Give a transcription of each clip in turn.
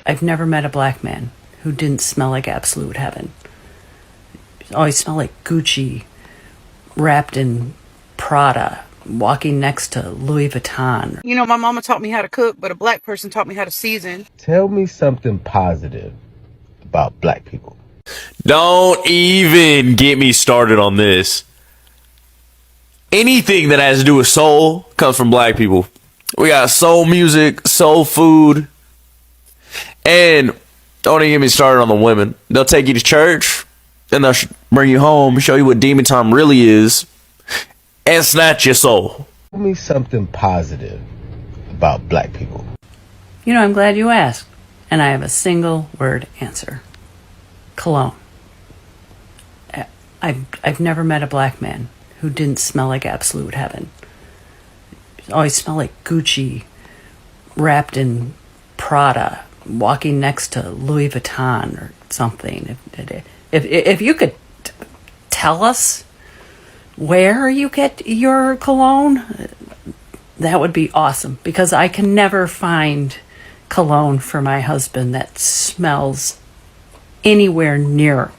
I've never met a black man who didn't smell like absolute heaven. Always smelled like Gucci, wrapped in Prada, walking next to Louis Vuitton. You know, my mama taught me how to cook, but a black person taught me how to season. Tell me something positive about black people. Don't even get me started on this. Anything that has to do with soul comes from black people. We got soul music, soul food, and don't even get me started on the women. They'll take you to church, then they'll bring you home, show you what demon time really is, and snatch your soul. Tell me something positive about black people. You know, I'm glad you asked, and I have a single word answer. Cologne. I've never met a black man who didn't smell like absolute heaven. Always smelled like Gucci, wrapped in Prada, walking next to Louis Vuitton or something. If you could tell us where you get your cologne, that would be awesome, because I can never find cologne for my husband that smells anywhere near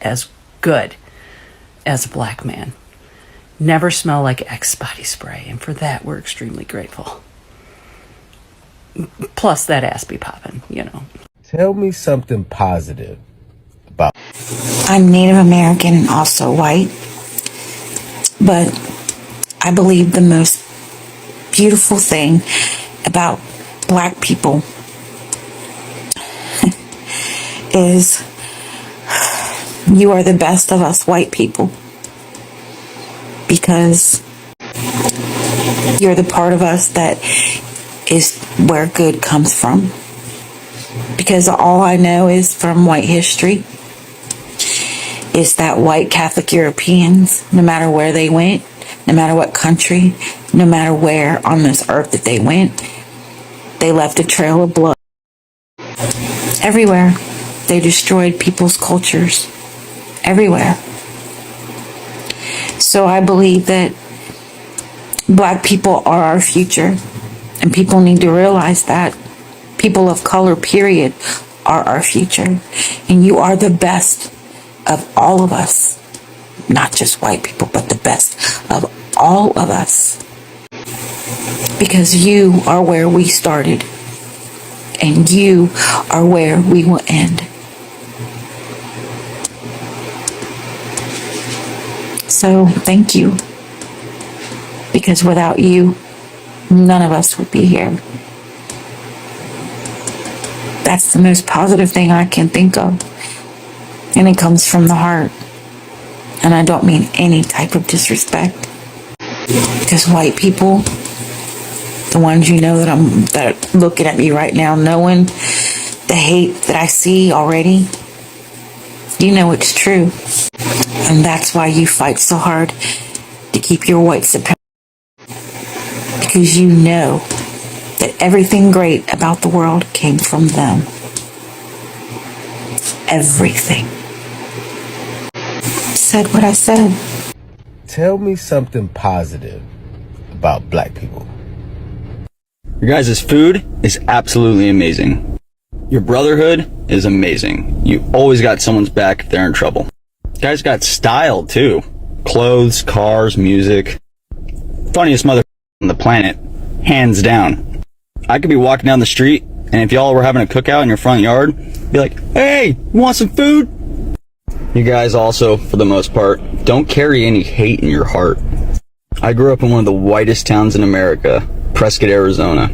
as good as a black man. Never smell like Axe body spray, and for that we're extremely grateful. Plus that ass be popping, you know. Tell me something positive about. I'm Native American and also white, but I believe the most beautiful thing about black people is you are the best of us white people, because you're the part of us that is where good comes from. Because all I know is from white history is that white Catholic Europeans, no matter where they went, no matter what country, no matter where on this earth that they went, they left a trail of blood. Everywhere. They destroyed people's cultures. Everywhere. So I believe that black people are our future, and people need to realize that. People of color, period, are our future, and you are the best of all of us. Not just white people, but the best of all of us, because you are where we started, and you are where we will end. So thank you, because without you, none of us would be here. That's the most positive thing I can think of, and it comes from the heart. And I don't mean any type of disrespect, because white people, the ones you know that are looking at me right now, knowing the hate that I see already, you know it's true. And that's why you fight so hard to keep your white supremacy, because you know that everything great about the world came from them. Everything. Said what I said. Tell me something positive about black people. Your guys' food is absolutely amazing. Your brotherhood is amazing. You always got someone's back if they're in trouble. You guys got style too. Clothes, cars, music. Funniest mother on the planet, hands down. I could be walking down the street, and if y'all were having a cookout in your front yard, be like, hey, you want some food? You guys also, for the most part, don't carry any hate in your heart. I grew up in one of the whitest towns in America, Prescott, Arizona.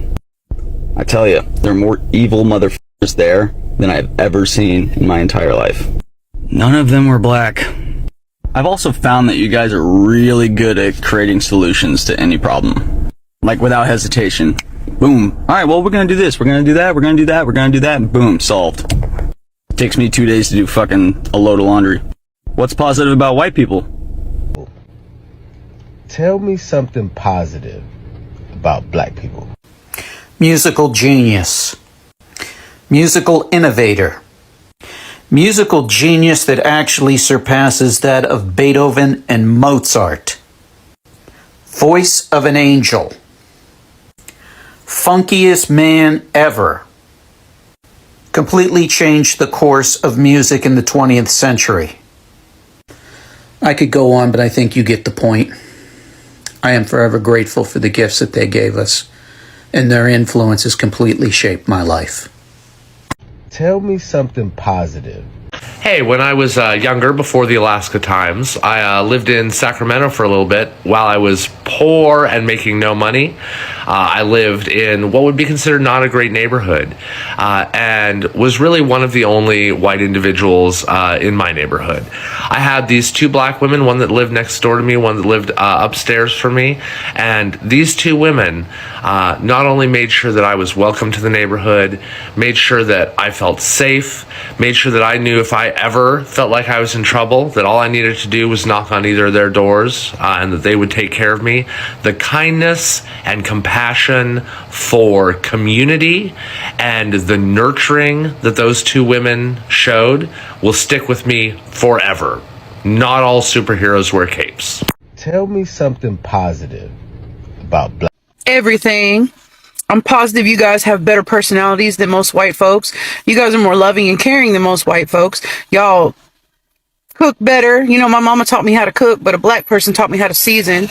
I tell you, there are more evil motherfuckers there than I've ever seen in my entire life. None of them were black. I've also found that you guys are really good at creating solutions to any problem. Like without hesitation. Boom. Alright, well, we're gonna do this, we're gonna do that, we're gonna do that, we're gonna do that, and boom, solved. It takes me 2 days to do fucking a load of laundry. What's positive about white people? Tell me something positive about black people. Musical genius. Musical innovator. Musical genius that actually surpasses that of Beethoven and Mozart. Voice of an angel. Funkiest man ever. completely changed the course of music in the 20th century. I could go on, but I think you get the point. I am forever grateful for the gifts that they gave us, and their influence has completely shaped my life. Tell me something positive. Hey, when I was younger, before the Alaska Times, I lived in Sacramento for a little bit while I was poor and making no money. I lived in what would be considered not a great neighborhood and was really one of the only white individuals in my neighborhood. I had these two black women, one that lived next door to me, one that lived upstairs from me. And these two women not only made sure that I was welcome to the neighborhood, made sure that I felt safe, made sure that I knew if I ever felt like I was in trouble, that all I needed to do was knock on either of their doors and that they would take care of me. The kindness and compassion for community and the nurturing that those two women showed will stick with me forever. Not all superheroes wear capes. Tell me something positive about black. Everything. I'm positive you guys have better personalities than most white folks. You guys are more loving and caring than most white folks. Y'all cook better. You know, my mama taught me how to cook, but a black person taught me how to season.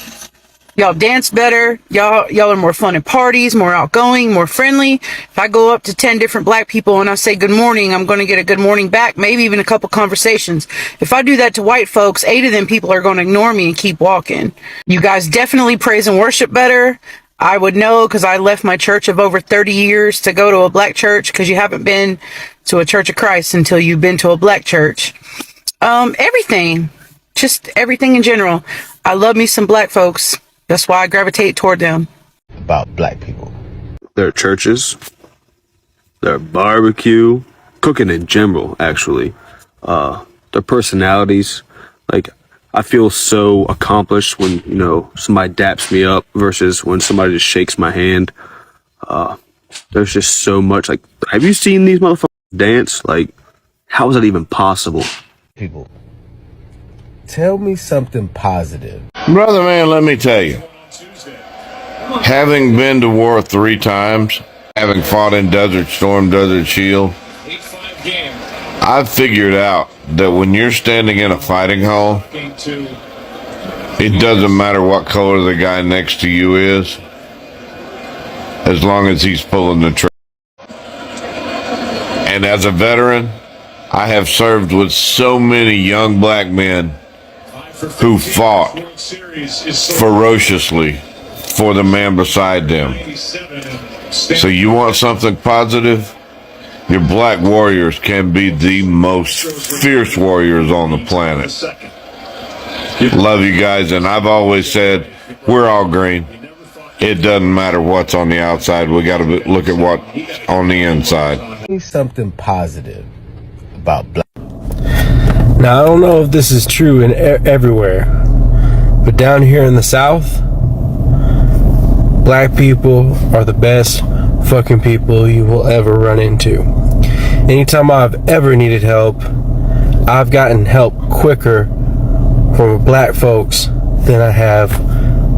Y'all dance better. Y'all are more fun at parties, more outgoing, more friendly. If I go up to 10 different black people and I say good morning, I'm going to get a good morning back, maybe even a couple conversations. If I do that to white folks, 8 of them people are going to ignore me and keep walking. You guys definitely praise and worship better. I would know because I left my church of over 30 years to go to a black church, because you haven't been to a Church of Christ until you've been to a black church. Everything. Just everything in general. I love me some black folks. That's why I gravitate toward them. About black people. Their churches, their barbecue, cooking in general, actually. Their personalities. Like, I feel so accomplished when, you know, somebody daps me up versus when somebody just shakes my hand. There's just so much. Like, have you seen these motherfuckers dance? Like, how is that even possible? People. Tell me something positive. Brother man, let me tell you. Having been to war 3 times, having fought in Desert Storm, Desert Shield, I've figured out that when you're standing in a fighting hall, it doesn't matter what color the guy next to you is, as long as he's pulling the trigger. And as a veteran, I have served with so many young black men who fought ferociously for the man beside them. So you want something positive? Your black warriors can be the most fierce warriors on the planet. Love you guys, and I've always said, we're all green. It doesn't matter what's on the outside. We got to look at what's on the inside. Tell me something positive about black. Now, I don't know if this is true in everywhere, but down here in the South, black people are the best fucking people you will ever run into. Anytime I've ever needed help, I've gotten help quicker from black folks than I have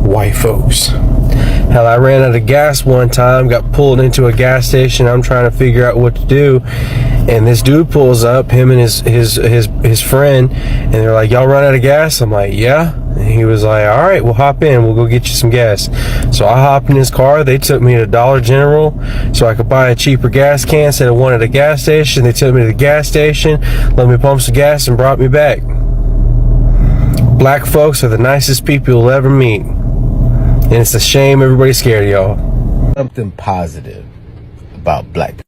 white folks. Hell, I ran out of gas one time, got pulled into a gas station. I'm trying to figure out what to do, and this dude pulls up, him and his friend, and they're like, y'all run out of gas? I'm like, yeah. And he was like, all right, we'll hop in, we'll go get you some gas. So I hopped in his car. They took me to Dollar General so I could buy a cheaper gas can instead of one at a gas station. They took me to the gas station, let me pump some gas, and brought me back. Black folks are the nicest people you'll ever meet. And it's a shame everybody's scared of y'all. Something positive about black people.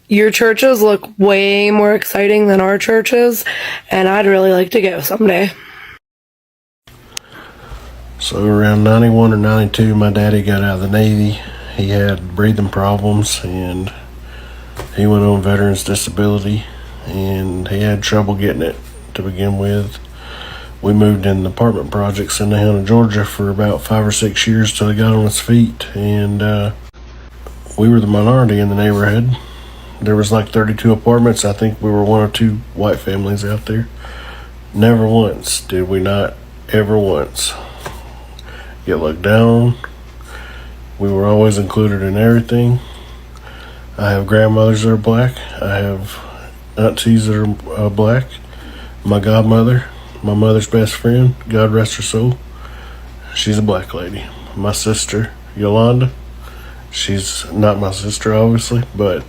Your churches look way more exciting than our churches, and I'd really like to go someday. So around 91 or 92, my daddy got out of the Navy. He had breathing problems, and he went on veterans disability, and he had trouble getting it to begin with. We moved in apartment projects in Nahana, Georgia for about 5 or 6 years till he got on his feet, and we were the minority in the neighborhood. There was like 32 apartments. I think we were 1 or 2 white families out there. Never once did we not ever once get looked down. We were always included in everything. I have grandmothers that are black. I have aunties that are black. My godmother, my mother's best friend, God rest her soul, she's a black lady. My sister, Yolanda, she's not my sister, obviously, but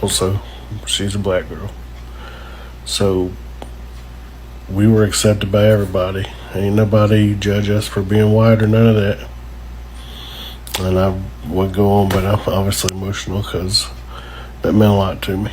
also she's a black girl. So we were accepted by everybody. Ain't nobody judge us for being white or none of that. And I would go on, but I'm obviously emotional because that meant a lot to me.